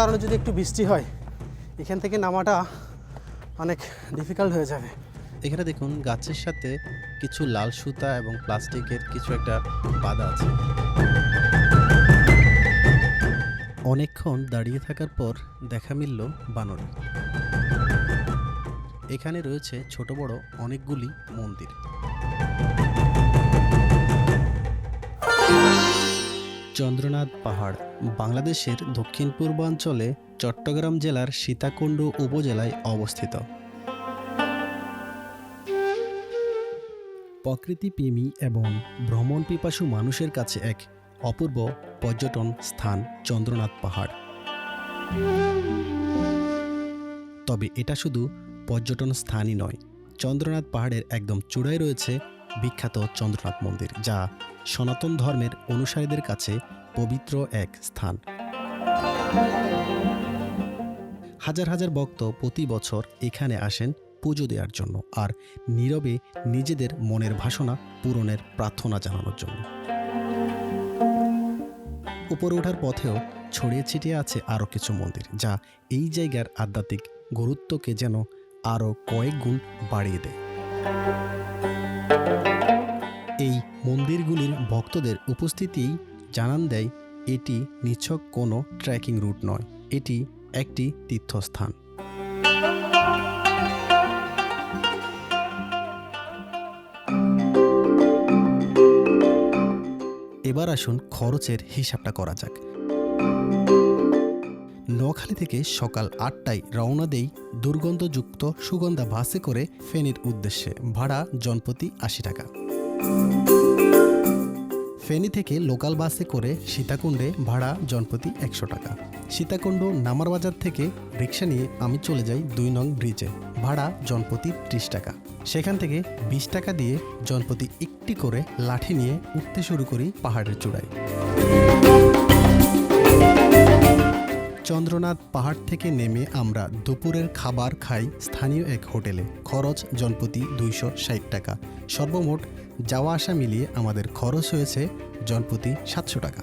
কারণে যদি একটু বৃষ্টি হয় এখান থেকে নামাটা অনেক ডিফিকাল্ট হয়ে যাবে। এখানে দেখুন গাছের সাথে কিছু লাল সুতা এবং প্লাস্টিকের কিছু একটা বাঁধা আছে। অনেকক্ষণ দাঁড়িয়ে থাকার পর দেখা মিলল বানরের। এখানে রয়েছে ছোট বড় অনেকগুলি মন্দির। চন্দ্রনাথ পাহাড় বাংলাদেশের দক্ষিণ পূর্বাঞ্চলে চট্টগ্রাম জেলার সীতাকুণ্ড উপজেলায় অবস্থিত। প্রকৃতিপ্রেমী এবং ভ্রমণ পিপাসু মানুষের কাছে এক অপূর্ব পর্যটন স্থান চন্দ্রনাথ পাহাড়। তবে এটা শুধু পর্যটন স্থানই নয়, চন্দ্রনাথ পাহাড়ের একদম চূড়ায় রয়েছে বিখ্যাত চন্দ্রনাথ মন্দির, যা সনাতন ধর্মের অনুসারীদের কাছে পবিত্র এক স্থান। হাজার হাজার ভক্ত প্রতি বছর এখানে আসেন পুজো দেওয়ার জন্য আর নীরবে নিজেদের মনের বাসনা পূরণের প্রার্থনা জানানোর জন্য। উপরে ওঠার পথেও ছড়িয়ে ছিটিয়ে আছে আরও কিছু মন্দির, যা এই জায়গার আধ্যাত্মিক গুরুত্বকে যেন আরও কয়েক গুণ বাড়িয়ে দেয়। এই মন্দিরগুলির ভক্তদের উপস্থিতিই জানান দেয় এটি নিছক কোনো ট্রেকিং রুট নয়, এটি একটি তীর্থস্থান। এবার আসুন খরচের হিসাবটা করা যাক। নোয়াখালী থেকে সকাল 8টায় রওনা দেই দুর্গন্ধযুক্ত সুগন্ধা বাসে করে ফেনীর উদ্দেশ্যে। ভাড়া জনপ্রতি 80 টাকা। ফেনী থেকে লোকাল বাসে করে সীতাকুণ্ডে ভাড়া জনপ্রতি 100 টাকা। সীতাকুণ্ড নামার বাজার থেকে রিক্সা নিয়ে আমি চলে যাই 2 নং ব্রিজে। ভাড়া জনপ্রতি 30 টাকা। সেখান থেকে 20 টাকা দিয়ে জনপ্রতি একটি করে লাঠি নিয়ে উঠতে শুরু করি পাহাড়ের চূড়ায়। চন্দ্রনাথ পাহাড় থেকে নেমে আমরা দুপুরের খাবার খাই স্থানীয় এক হোটেলে। খরচ জনপ্রতি 260 টাকা। সর্বমোট যাওয়া আসা মিলিয়ে আমাদের খরচ হয়েছে জনপ্রতি 700 টাকা।